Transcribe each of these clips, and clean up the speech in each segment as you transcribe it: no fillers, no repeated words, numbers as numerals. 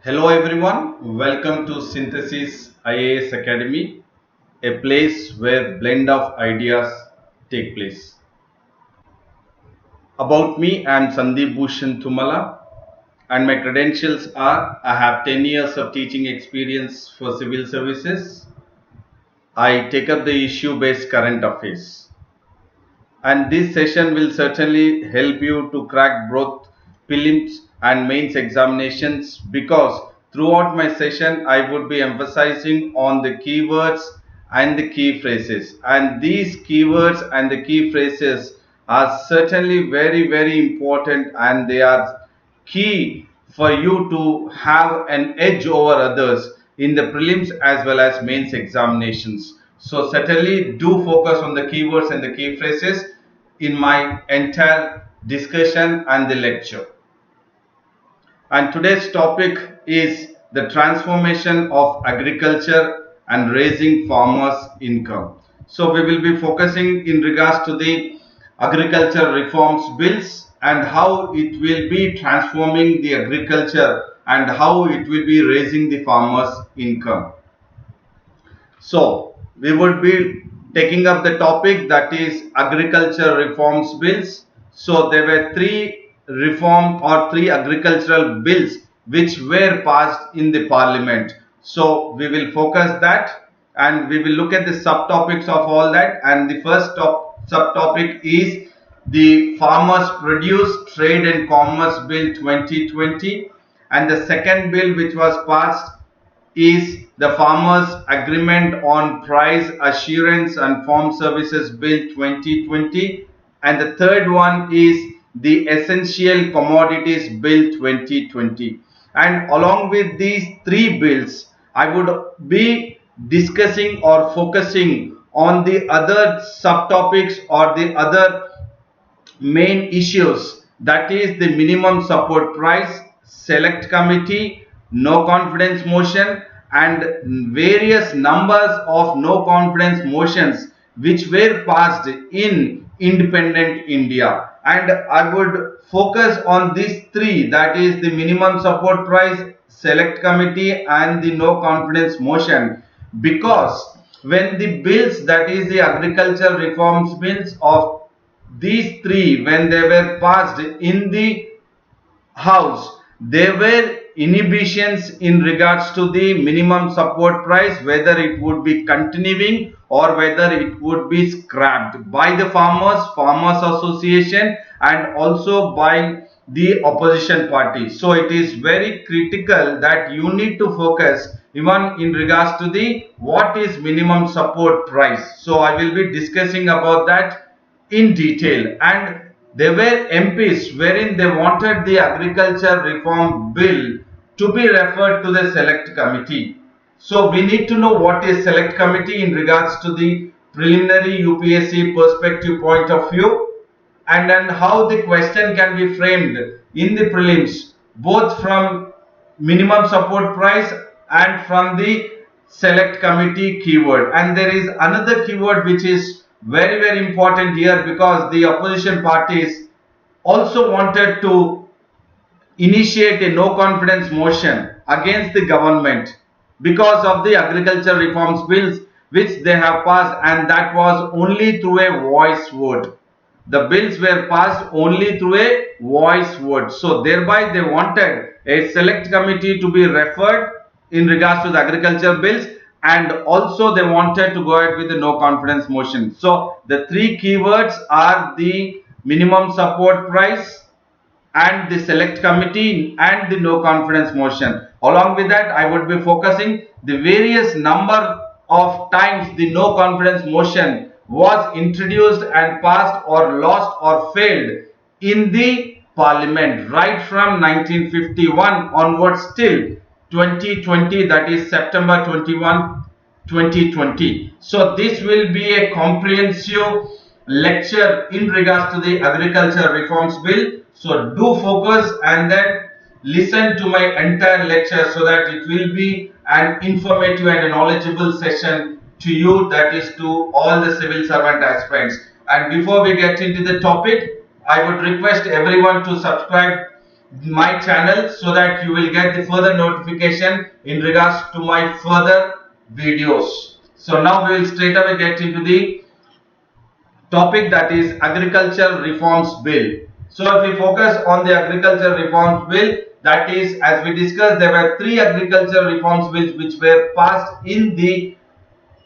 Hello everyone, welcome to Synthesis IAS Academy, a place where blend of ideas take place. About me, I am Sandeep Bhushan and my credentials are I have 10 years of teaching experience for civil services. I take up the issue based current affairs. And this session will certainly help you to crack both prelims and mains examinations because throughout my session I would be emphasizing on the keywords and the key phrases, and these keywords and the key phrases are certainly very important, and they are key for you to have an edge over others in the prelims as well as mains examinations. So certainly do focus on the keywords and the key phrases in my entire discussion and the lecture. And today's topic is the transformation of agriculture and raising farmers' income. So we will be focusing in regards to the agriculture reforms bills and how it will be transforming the agriculture and how it will be raising the farmers' income. So we would be taking up the topic that is agriculture reforms bills. So there were three agricultural bills which were passed in the parliament. So we will focus that and we will look at the subtopics of all that, and the first subtopic is the Farmers Produce Trade and Commerce Bill 2020, and the second bill which was passed is the Farmers Agreement on Price Assurance and Farm Services Bill 2020, and the third one is the Essential Commodities Bill 2020. And along with these three bills, I would be discussing or focusing on the other subtopics or the other main issues, that is the minimum support price, select committee, no confidence motion, and various numbers of no confidence motions which were passed in independent India. And I would focus on these three, that is the minimum support price, select committee, and the no confidence motion, because when the bills, that is the agricultural reforms bills of these three, when they were passed in the house, there were inhibitions in regards to the minimum support price, whether it would be continuing or whether it would be scrapped by the farmers association and also by the opposition party. So it is very critical that you need to focus even in regards to the what is minimum support price. So I will be discussing about that in detail. And there were MPs wherein they wanted the agriculture reform bill to be referred to the select committee. So we need to know what is select committee in regards to the preliminary UPSC perspective point of view, and then how the question can be framed in the prelims, both from minimum support price and from the select committee keyword. And there is another keyword which is very important here, because the opposition parties also wanted to initiate a no confidence motion against the government because of the agriculture reforms bills which they have passed, and that was only through a voice vote. The bills were passed only through a voice vote. So thereby they wanted a select committee to be referred in regards to the agriculture bills, and also they wanted to go ahead with the no confidence motion. So the three keywords are the minimum support price and the select committee and the no confidence motion. Along with that, I would be focusing the various number of times the no confidence motion was introduced and passed or lost or failed in the parliament right from 1951 onwards till 2020, that is September 21, 2020. So this will be a comprehensive lecture in regards to the agriculture reforms bill. So do focus and then listen to my entire lecture so that it will be an informative and a knowledgeable session to you, that is to all the civil servant aspirants. And before we get into the topic, I would request everyone to subscribe my channel so that you will get the further notification in regards to my further videos. So now we will straight away get into the topic, that is Agriculture Reforms Bill. So if we focus on the Agriculture Reforms Bill, that is, as we discussed, there were three agriculture reforms bills which were passed in the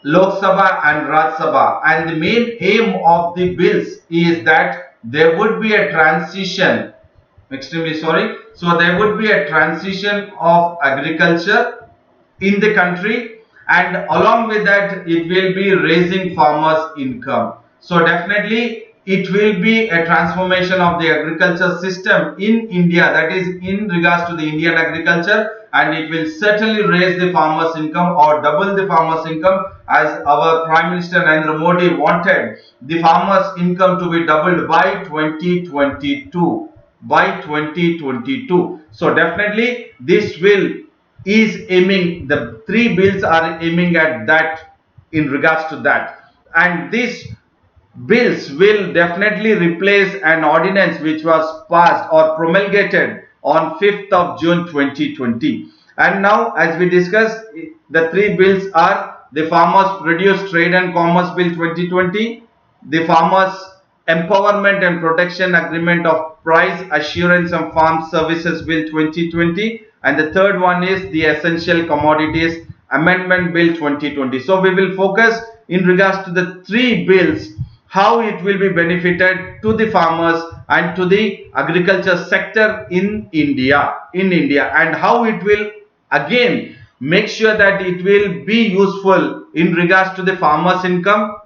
Lok Sabha and Raj Sabha, and the main aim of the bills is that there would be a transition, extremely sorry, so there would be a transition of agriculture in the country, and along with that it will be raising farmers income. So definitely it will be a transformation of the agriculture system in India, that is in regards to the Indian agriculture, and it will certainly raise the farmers income or double the farmers income, as our Prime Minister Narendra Modi wanted the farmers income to be doubled by 2022, by 2022. So definitely this will is aiming, the three bills are aiming at that, in regards to that. And these bills will definitely replace an ordinance which was passed or promulgated on 5th of June 2020. And now, as we discussed, the three bills are the Farmers Produce Trade and Commerce Bill 2020, the Farmers Empowerment and Protection Agreement of Price Assurance and Farm Services Bill 2020, and the third one is the Essential Commodities Amendment Bill 2020. So we will focus in regards to the three bills, how it will be benefited to the farmers and to the agriculture sector in India, and how it will again make sure that it will be useful in regards to the farmers income,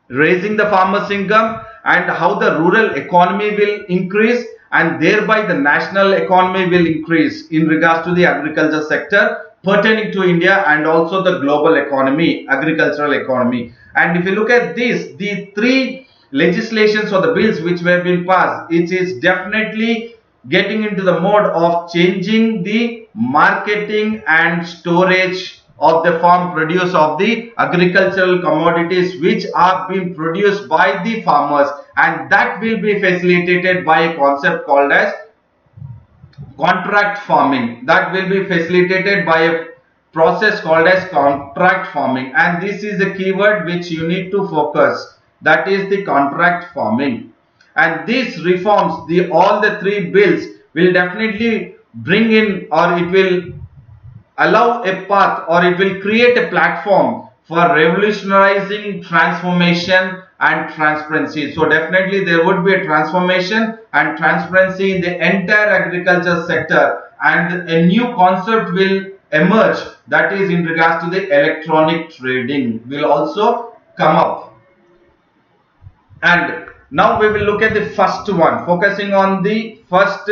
raising the farmers income, and how the rural economy will increase, and thereby the national economy will increase in regards to the agriculture sector pertaining to India, and also the global economy, agricultural economy. And if you look at this, the three legislations or the bills which were being passed, it is definitely getting into the mode of changing the marketing and storage of the farm produce of the agricultural commodities which are being produced by the farmers, and that will be facilitated by a concept called as contract farming. That will be facilitated by a process called as contract farming, and this is a keyword which you need to focus, that is the contract farming. And these reforms, the all the three bills will definitely bring in, or it will allow a path, or it will create a platform for revolutionizing transformation and transparency. So definitely there would be a transformation and transparency in the entire agriculture sector, and a new concept will emerge, that is in regards to the electronic trading will also come up. And now we will look at the first one, focusing on the first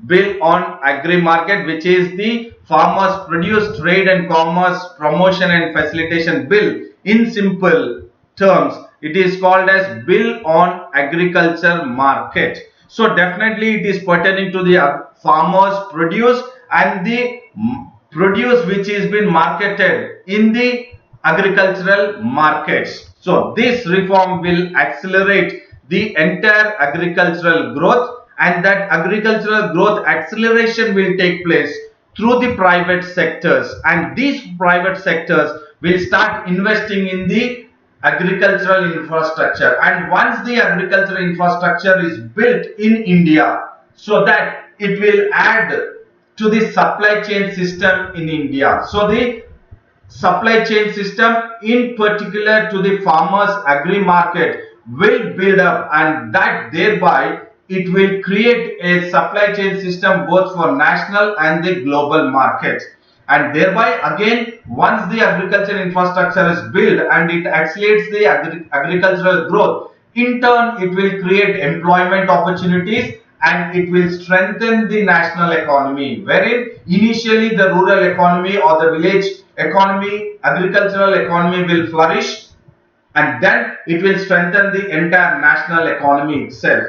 bill on agri market, which is the Farmers Produce Trade and Commerce Promotion and Facilitation Bill. In simple terms, it is called as Bill on Agriculture Market. So definitely it is pertaining to the farmers produce and the produce which is being marketed in the agricultural markets. So this reform will accelerate the entire agricultural growth, and that agricultural growth acceleration will take place through the private sectors, and these private sectors will start investing in the agricultural infrastructure. And once the agricultural infrastructure is built in India, so that it will add to the supply chain system in India. So the supply chain system in particular to the farmers agri market will build up, and that thereby it will create a supply chain system both for national and the global market. And thereby again, once the agricultural infrastructure is built and it accelerates the agricultural growth, in turn it will create employment opportunities, and it will strengthen the national economy, wherein initially the rural economy or the village economy, agricultural economy will flourish, and then it will strengthen the entire national economy itself.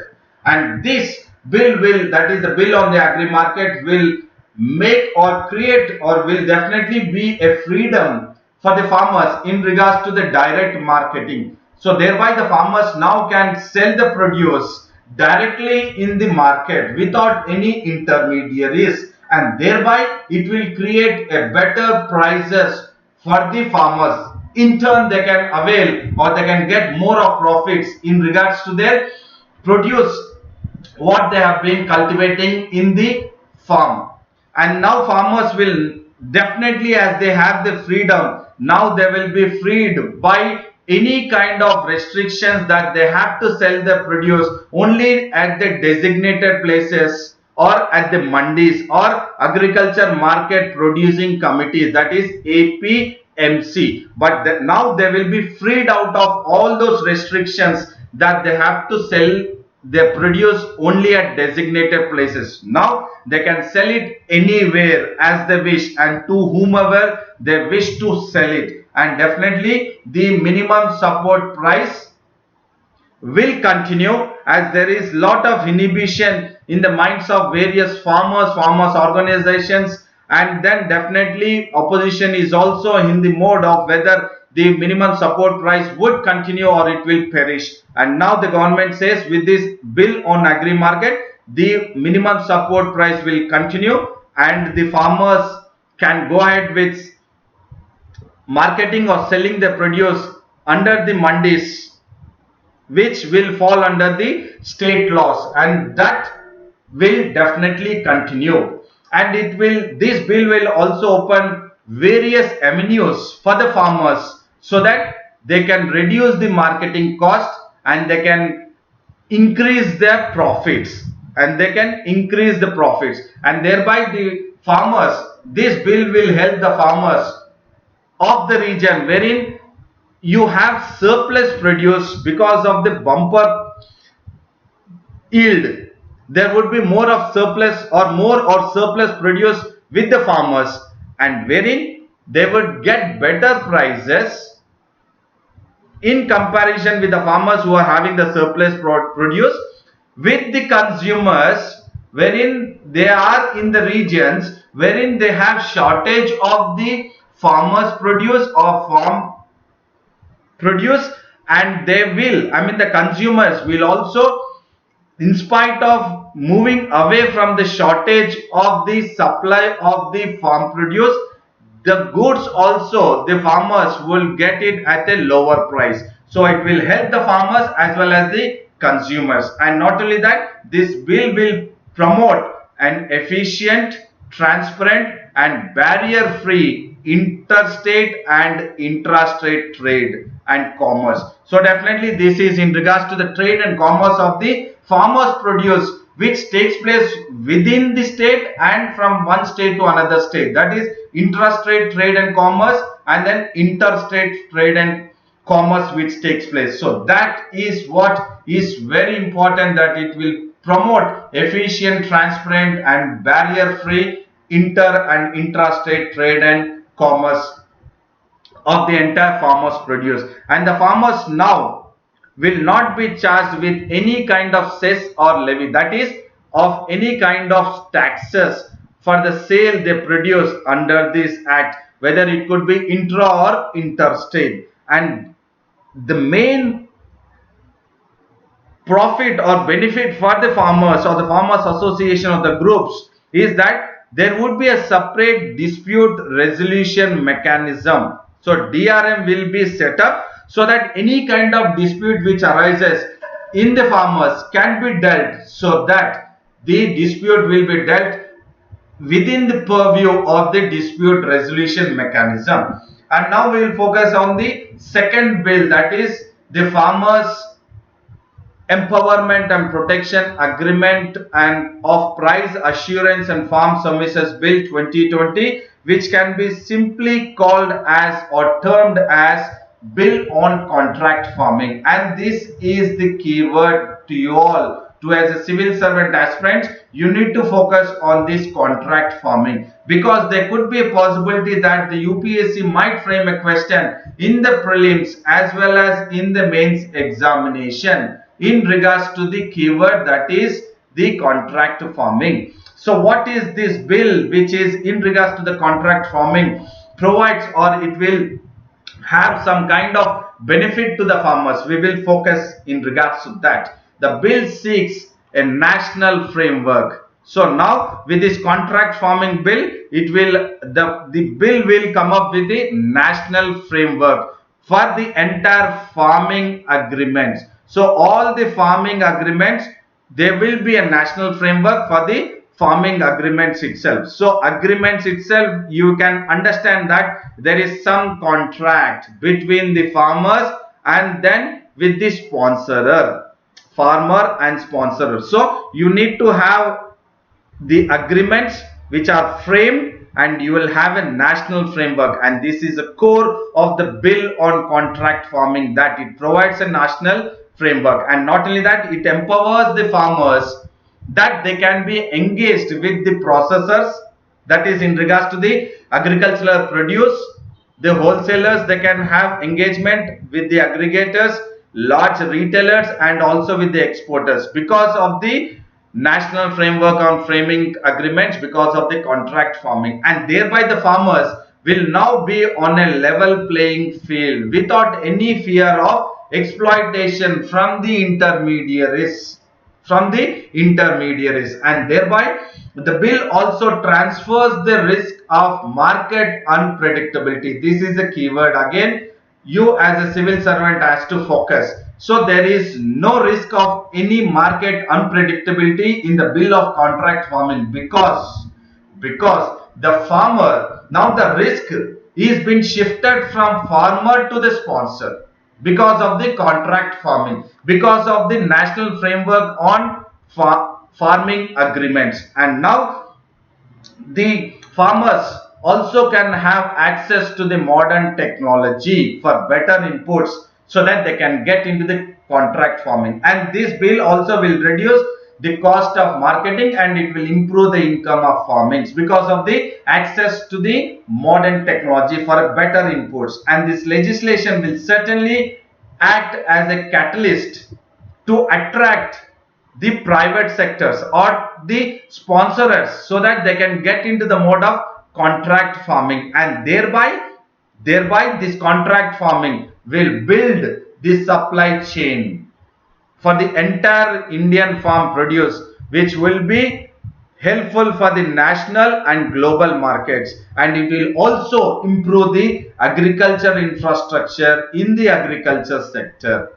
And this bill will, that is the bill on the agri market, will make or create, or will definitely be a freedom for the farmers in regards to the direct marketing. So thereby the farmers now can sell the produce directly in the market without any intermediaries, and thereby it will create a better prices for the farmers. In turn, they can avail or they can get more of profits in regards to their produce what they have been cultivating in the farm. And now farmers will definitely, as they have the freedom, now they will be freed by any kind of restrictions that they have to sell the produce only at the designated places or at the mandis or agriculture market producing committees, that is APMC. But now they will be freed out of all those restrictions that they have to sell they produce only at designated places. Now they can sell it anywhere as they wish and to whomever they wish to sell it. And definitely the minimum support price will continue, as there is lot of inhibition in the minds of various farmers organizations, and then definitely opposition is also in the mode of whether the minimum support price would continue or it will perish. And now the government says with this bill on agri market, the minimum support price will continue and the farmers can go ahead with marketing or selling the produce under the mandis, which will fall under the state laws, and that will definitely continue. And this bill will also open various avenues for the farmers so that they can reduce the marketing cost and they can increase their profits, and thereby the farmers, this bill will help the farmers of the region wherein you have surplus produce because of the bumper yield. There would be more of surplus or surplus produce with the farmers, and wherein they would get better prices in comparison with the farmers who are having the surplus produce with the consumers, wherein they are in the regions wherein they have shortage of the farmers produce or farm produce, and they will, the consumers will also, in spite of moving away from the shortage of the supply of the farm produce, the goods also the farmers will get it at a lower price. So it will help the farmers as well as the consumers. And not only that, this bill will promote an efficient, transparent and barrier free interstate and intrastate trade and commerce. So definitely this is in regards to the trade and commerce of the farmers produce, which takes place within the state and from one state to another state, that is intrastate trade and commerce, and then interstate trade and commerce which takes place. So that is what is very important, that it will promote efficient, transparent and barrier free inter and intrastate trade and commerce of the entire farmers produce. And the farmers now will not be charged with any kind of cess or levy, that is of any kind of taxes for the sale they produce under this act, whether it could be intra or interstate. And the main profit or benefit for the farmers or the farmers association of the groups is that there would be a separate dispute resolution mechanism. So DRM will be set up so that any kind of dispute which arises in the farmers can be dealt, so that the dispute will be dealt within the purview of the dispute resolution mechanism. And now we will focus on the second bill, that is the Farmers Empowerment and Protection Agreement and of Price Assurance and Farm Services Bill 2020, which can be simply called as or termed as Bill on Contract Farming. And this is the keyword to you all. To as a civil servant aspirant, you need to focus on this contract farming, because there could be a possibility that the UPSC might frame a question in the prelims as well as in the mains examination in regards to the keyword, that is the contract farming. So what is this bill which is in regards to the contract farming provides, or it will have some kind of benefit to the farmers? We will focus in regards to that. the bill seeks a national framework. So now with this contract farming bill, the bill will come up with the national framework for the entire farming agreements. So all the farming agreements, there will be a national framework for the farming agreements itself. So agreements itself, you can understand that there is some contract between the farmers and then with the sponsorer, farmer and sponsorer. So you need to have the agreements which are framed, and you will have a national framework, and this is the core of the bill on contract farming, that it provides a national framework. And not only that, it empowers the farmers that they can be engaged with the processors, that is in regards to the agricultural produce, the wholesalers, they can have engagement with the aggregators, large retailers, and also with the exporters, because of the national framework on framing agreements, because of the contract farming. And thereby the farmers will now be on a level playing field without any fear of exploitation from the intermediaries, and thereby the bill also transfers the risk of market unpredictability. This is a keyword again, you as a civil servant has to focus. So there is no risk of any market unpredictability in the bill of contract farming, because the farmer, now the risk is been shifted from farmer to the sponsor because of the contract farming, because of the national framework on farming agreements. And now the farmers also can have access to the modern technology for better inputs, so that they can get into the contract farming. And this bill also will reduce the cost of marketing, and it will improve the income of farmings because of the access to the modern technology for better inputs. And this legislation will certainly act as a catalyst to attract the private sectors or the sponsors, so that they can get into the mode of contract farming, and thereby this contract farming will build the supply chain for the entire Indian farm produce, which will be helpful for the national and global markets. And it will also improve the agriculture infrastructure in the agriculture sector,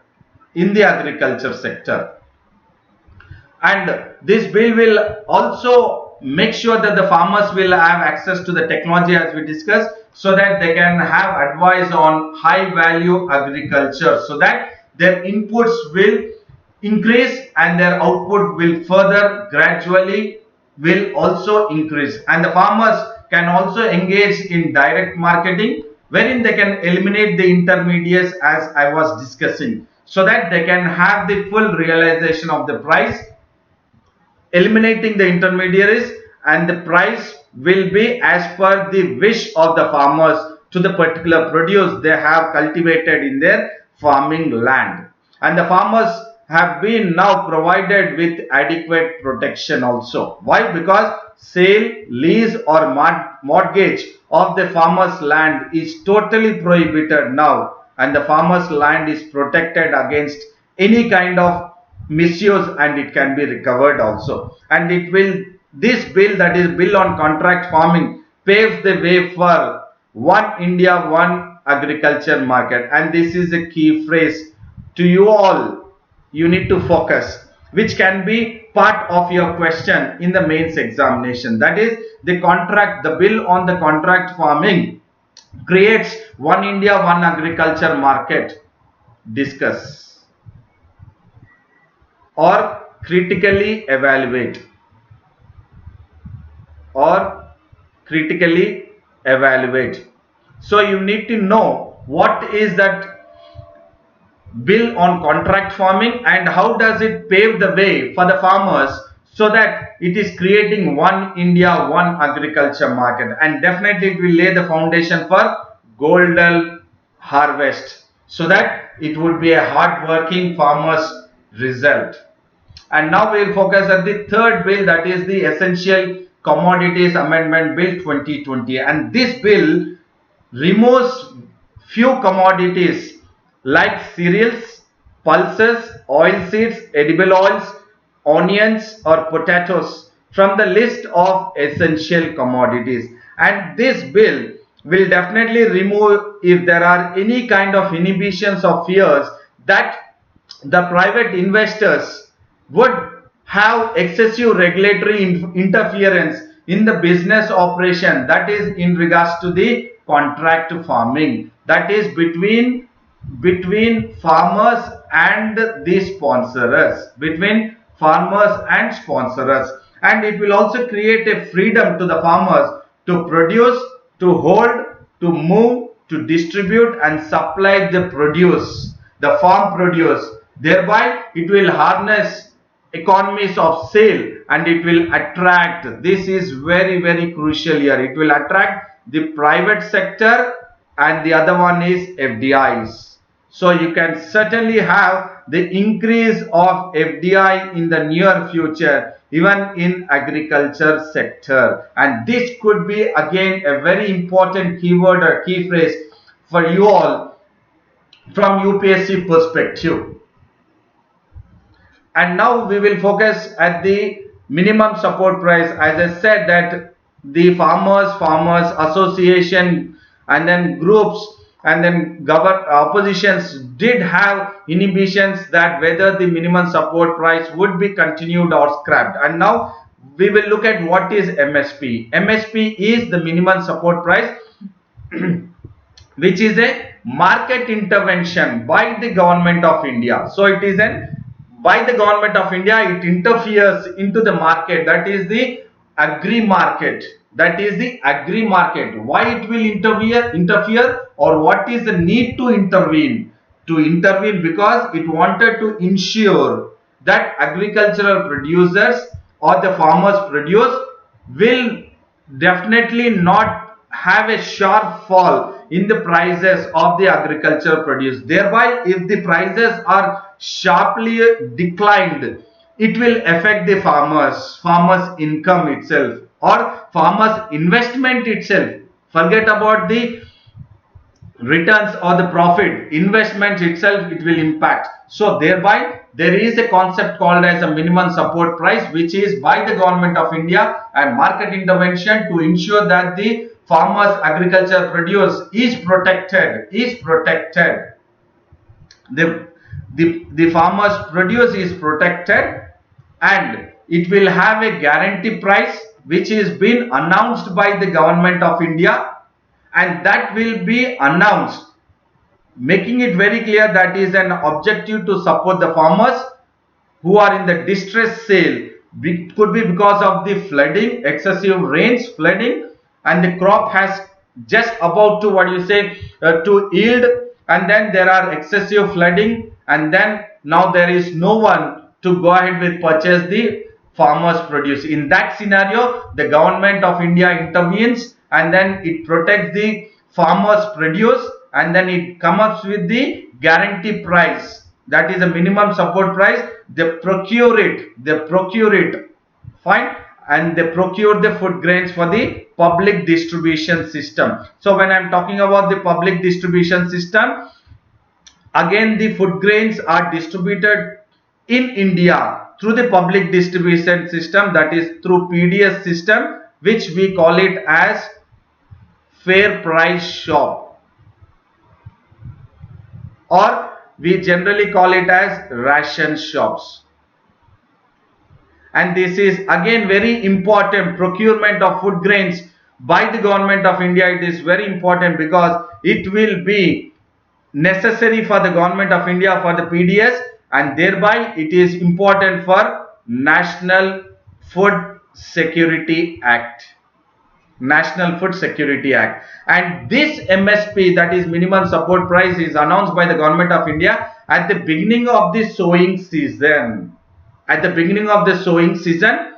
and this bill will also make sure that the farmers will have access to the technology, as we discussed, so that they can have advice on high value agriculture, so that their inputs will increase and their output will further gradually will also increase. And the farmers can also engage in direct marketing, wherein they can eliminate the intermediaries, as I was discussing, so that they can have the full realization of the price, eliminating the intermediaries, and the price will be as per the wish of the farmers to the particular produce they have cultivated in their farming land. And the farmers have been now provided with adequate protection also. Why? Because sale, lease or mortgage of the farmer's land is totally prohibited now, and the farmer's land is protected against any kind of misuse, and it can be recovered also. And this bill, that is bill on contract farming, paves the way for one India, one agriculture market. And this is a key phrase to you all, you need to focus, which can be part of your question in the mains examination. That is the bill on the contract farming creates one India, one agriculture market. Discuss or critically evaluate, So you need to know what is that bill on contract farming and how does it pave the way for the farmers, so that it is creating one India, one agriculture market. And definitely it will lay the foundation for golden harvest, so that it would be a hard working farmer's result. And now we will focus on the third bill, that is the Essential Commodities Amendment Bill 2020. And this bill removes few commodities like cereals, pulses, oilseeds, edible oils, onions or potatoes from the list of essential commodities. And this bill will definitely remove if there are any kind of inhibitions or fears that the private investors would have excessive regulatory interference in the business operation, that is in regards to the contract farming, that is between farmers and the sponsors, between farmers and sponsors. And it will also create a freedom to the farmers to produce, to hold, to move, to distribute and supply the produce, the farm produce. Thereby it will harness economies of sale and it will attract, this is very crucial here, it will attract the private sector, and the other one is FDIs. So you can certainly have the increase of FDI in the near future even in agriculture sector, and this could be again a very important keyword or key phrase for you all from UPSC perspective. And now we will focus at the minimum support price. As I said that the farmers association and then groups and then oppositions did have inhibitions that whether the minimum support price would be continued or scrapped. And now we will look at what is MSP. MSP is the minimum support price which is a market intervention by the government of India. So it is an by the government of India, it interferes into the market, that is the agri market. That is the agri market. Why it will interfere, or what is the need to intervene? To intervene because it wanted to ensure that agricultural producers or the farmers produce will definitely not have a sharp fall in the prices of the agricultural produce. Thereby, if the prices are sharply declined, it will affect the farmers income itself or farmers investment itself. Forget about the returns or the profit, investment itself it will impact. So thereby there is a concept called as a minimum support price, which is by the government of India and market intervention to ensure that the farmers agriculture produce is protected. The farmers produce is protected, and it will have a guarantee price which is been announced by the government of India, and that will be announced, making it very clear that is an objective to support the farmers who are in the distress sale. It could be because of the flooding, excessive rains, flooding, and the crop has just about to to yield, and then there are excessive flooding, and then now there is no one to go ahead with purchase the farmers produce. In that scenario, the government of India intervenes and then it protects the farmers produce, and then it comes up with the guarantee price, that is a minimum support price. They procure it fine, and they procure the food grains for the public distribution system. So when I am talking about the public distribution system, again the food grains are distributed in India through the public distribution system, that is through PDS system, which we call it as fair price shop, or we generally call it as ration shops. And this is again very important. Procurement of food grains by the government of India, it is very important because it will be necessary for the government of India for the PDS, and thereby it is important for National Food Security Act. National Food Security Act. And this MSP, that is minimum support price, is announced by the government of India at the beginning of the sowing season. At the beginning of the sowing season,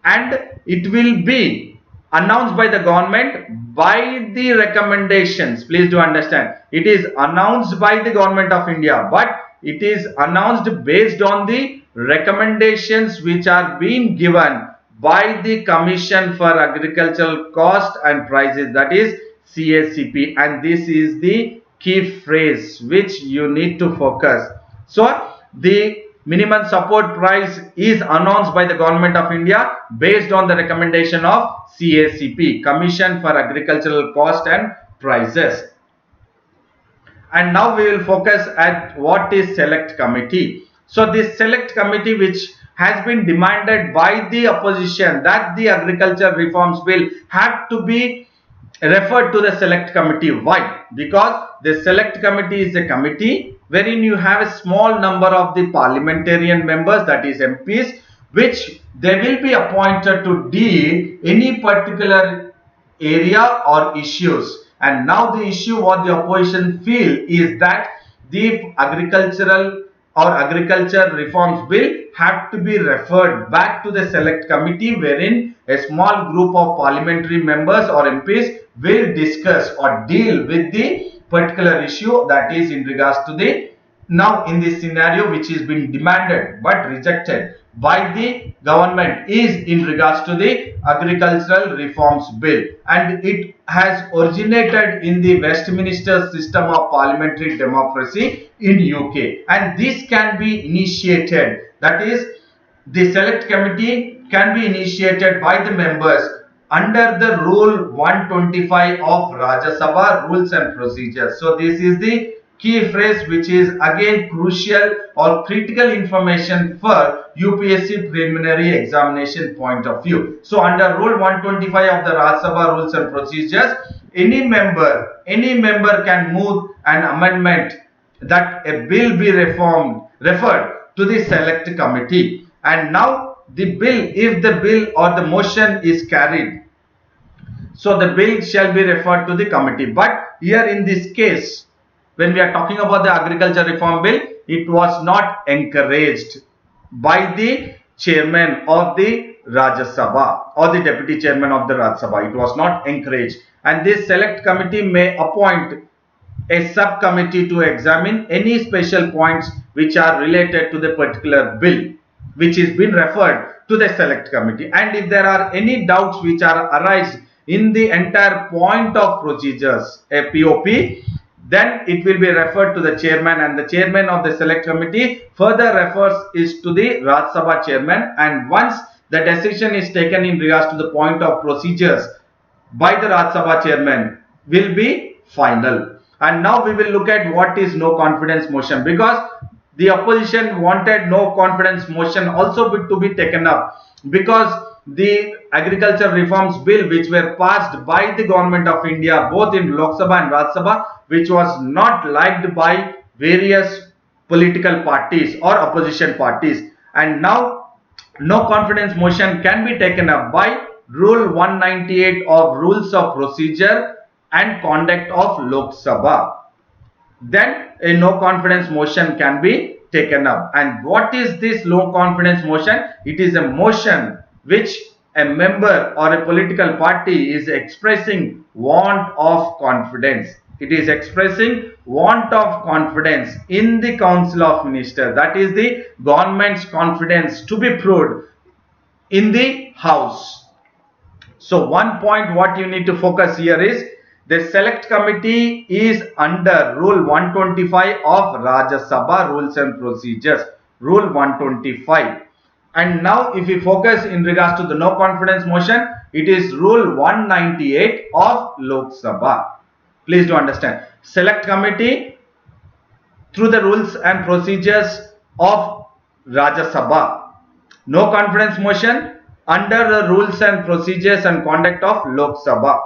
and it will be announced by the government by the recommendations. Please do understand, it is announced by the government of India, but it is announced based on the recommendations which are being given by the Commission for Agricultural Cost and Prices, that is CACP. And this is the key phrase which you need to focus. So the minimum support price is announced by the Government of India based on the recommendation of CACP, Commission for Agricultural Cost and Prices. And now we will focus at what is select committee. So this select committee, which has been demanded by the opposition that the agriculture reforms bill had to be referred to the select committee. Why? Because the select committee is a committee wherein you have a small number of the parliamentarian members, that is MPs, which they will be appointed to deal any particular area or issues. And now the issue what the opposition feel is that the agricultural or agriculture reforms bill have to be referred back to the select committee, wherein a small group of parliamentary members or MPs will discuss or deal with the particular issue that is in regards to the now in this scenario which is being demanded but rejected by the government is in regards to the agricultural reforms bill, and it has originated in the Westminster system of parliamentary democracy in UK, and this can be initiated, that is the select committee can be initiated by the members under the rule 125 of Rajya Sabha rules and procedures. So this is the key phrase which is again crucial or critical information for UPSC preliminary examination point of view. So under rule 125 of the Rajya Sabha rules and procedures, any member can move an amendment that a bill be referred to the select committee. And now the bill, if the bill or the motion is carried, so the bill shall be referred to the committee. But here in this case, when we are talking about the agriculture reform bill, it was not encouraged by the chairman of the Rajya Sabha or the deputy chairman of the Rajya Sabha. It was not encouraged, and this select committee may appoint a subcommittee to examine any special points which are related to the particular bill which is been referred to the select committee. And if there are any doubts which are arise in the entire point of procedures, a POP, then it will be referred to the chairman, and the chairman of the select committee further refers is to the Rajya Sabha chairman, and once the decision is taken in regards to the point of procedures by the Rajya Sabha chairman will be final. And now we will look at what is no confidence motion, because the opposition wanted no confidence motion also to be taken up, because the agriculture reforms bill which were passed by the government of India both in Lok Sabha and Rajya Sabha, which was not liked by various political parties or opposition parties, and now no confidence motion can be taken up by rule 198 of rules of procedure and conduct of Lok Sabha. Then a no confidence motion can be taken up. And what is this no confidence motion? It is a motion which a member or a political party is expressing want of confidence. It is expressing want of confidence in the Council of Ministers, that is the government's confidence to be proved in the House. So one point what you need to focus here is the select committee is under rule 125 of Rajya Sabha rules and procedures, rule 125. And now if we focus in regards to the no confidence motion, it is rule 198 of Lok Sabha. Please do understand, select committee through the rules and procedures of Rajya Sabha, no confidence motion under the rules and procedures and conduct of Lok Sabha.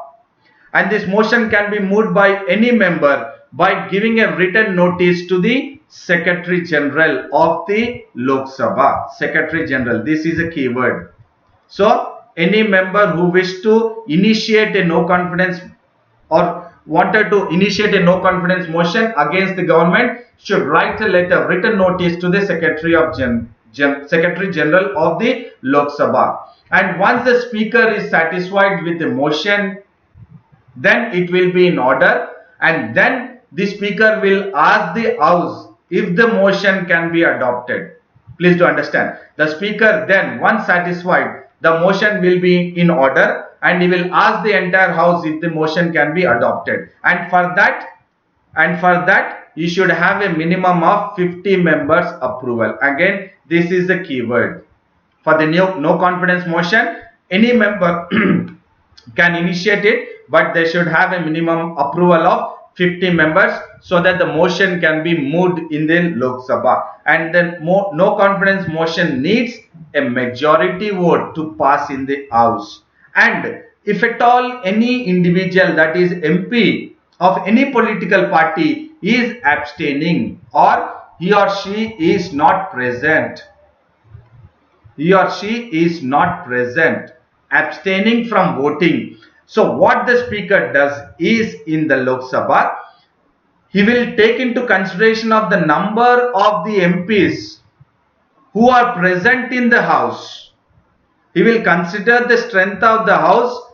And this motion can be moved by any member by giving a written notice to the Secretary General of the Lok Sabha. Secretary General, this is a key word. So any member who wished to initiate a no confidence or wanted to initiate a no confidence motion against the government should write a letter, written notice to the Secretary General of the Lok Sabha. And once the speaker is satisfied with the motion, then it will be in order, and then the speaker will ask the House if the motion can be adopted. Please do understand, the speaker then once satisfied the motion will be in order, and he will ask the entire House if the motion can be adopted, and for that you should have a minimum of 50 members approval. Again, this is the keyword. For the no confidence motion, any member can initiate it, but they should have a minimum approval of 50 members so that the motion can be moved in the Lok Sabha. And then no confidence motion needs a majority vote to pass in the House. And if at all any individual, that is MP of any political party, is abstaining or he or she is not present, abstaining from voting. So what the speaker does is, in the Lok Sabha, he will take into consideration of the number of the MPs who are present in the House. He will consider the strength of the House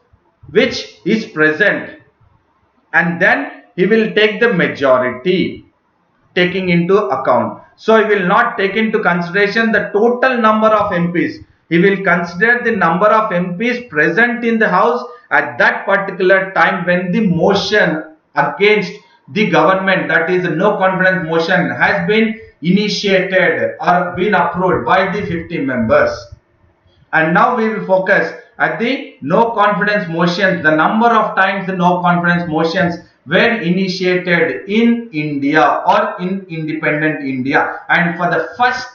which is present, and then he will take the majority taking into account. So he will not take into consideration the total number of MPs. He will consider the number of MPs present in the House at that particular time when the motion against the government, that is no confidence motion, has been initiated or been approved by the 50 members. And now we will focus at the no confidence motions, the number of times the no confidence motions were initiated in India or in independent India. And for the first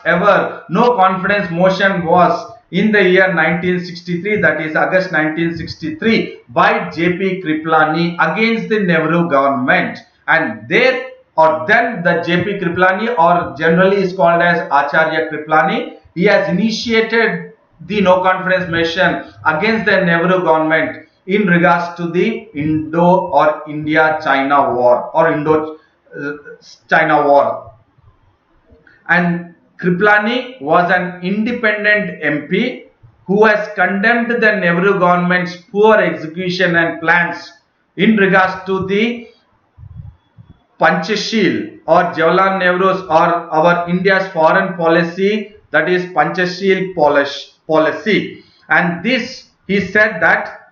ever no confidence motion was in the year 1963, that is August 1963, by J.P. Kripalani against the Nehru government. And then the J.P. Kripalani, or generally is called as Acharya Kripalani, he has initiated the no confidence motion against the Nehru government in regards to the Indo or India-China war or Indo-China war. And Kripalani was an independent MP who has condemned the Nehru government's poor execution and plans in regards to the Panchashil or Jawaharlal Nehru's or our India's foreign policy, that is Panchashil policy. And this, he said that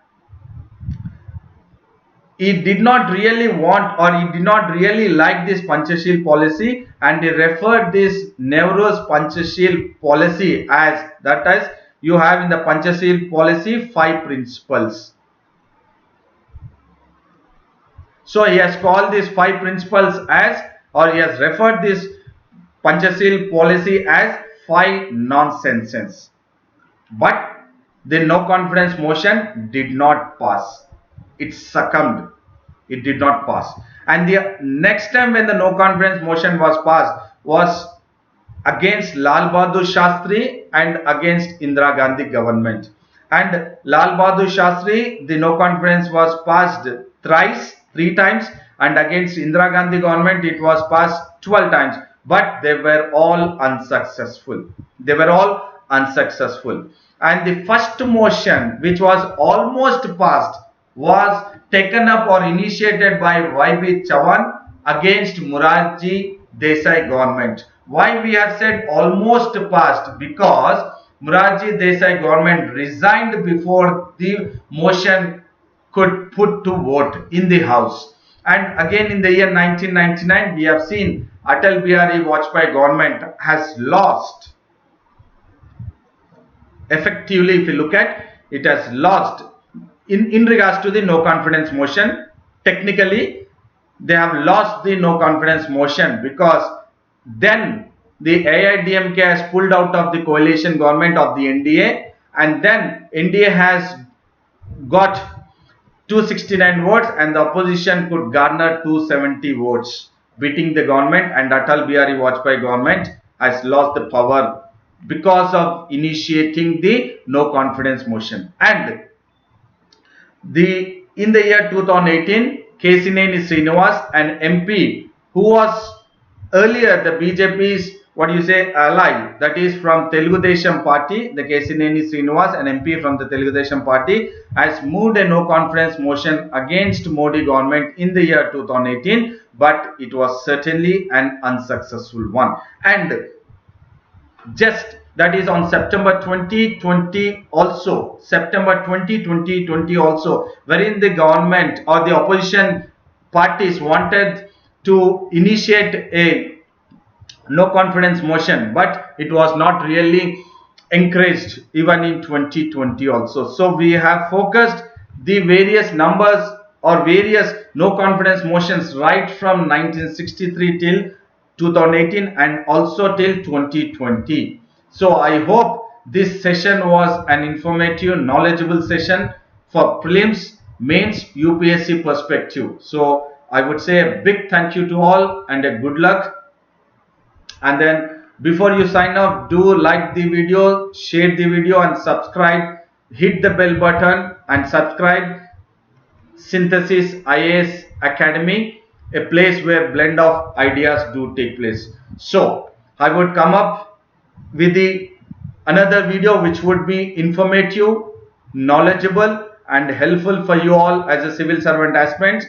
he did not really want, or he did not really like this Panchashil policy, and he referred this Nehru's Panchashil policy as, that is, you have in the Panchashil policy 5 principles. So he has called these 5 principles as, or he has referred this Panchashil policy as 5 nonsenses. But the no confidence motion did not pass. It succumbed. It did not pass. And the next time when the no confidence motion was passed was against Lal Bahadur Shastri and against Indira Gandhi government. And Lal Bahadur Shastri, the no confidence was passed 3 times, and against Indira Gandhi government it was passed 12 times. But they were all unsuccessful. And the first motion, which was almost passed, was taken up or initiated by Y.B. Chavan against Morarji Desai government. Why we have said almost passed? Because Morarji Desai government resigned before the motion could put to vote in the House. And again in the year 1999, we have seen Atal Bihari Vajpayee government has lost. Effectively, if you look at, it has lost in regards to the no confidence motion. Technically, they have lost the no confidence motion, because then the AIDMK has pulled out of the coalition government of the NDA, and then NDA has got 269 votes and the opposition could garner 270 votes, beating the government, and Atal Bihari Vajpayee government has lost the power because of initiating the no confidence motion. And in the year 2018, Kesineni Srinivas, an MP who was earlier the BJP's ally, that is from Telugu Desam party, the Kesineni Srinivas, an MP from the Telugu Desam party, has moved a no confidence motion against Modi government in the year 2018, but it was certainly an unsuccessful one. And just that is on September 2020 also, wherein the government or the opposition parties wanted to initiate a no confidence motion, but it was not really encouraged even in 2020 also. So we have focused the various numbers or various no confidence motions right from 1963 till 2018 and also till 2020. So I hope this session was an informative, knowledgeable session for prelims, mains, UPSC perspective. So I would say a big thank you to all and a good luck. And then before you sign off, do like the video, share the video and subscribe. Hit the bell button and subscribe Synthesis IAS Academy, a place where blend of ideas do take place. So I would come up with the another video which would be informative, knowledgeable and helpful for you all as a civil servant aspirants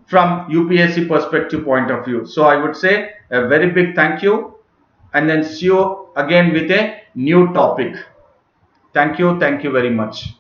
from UPSC perspective point of view. So I would say a very big thank you and then see you again with a new topic. Thank you very much.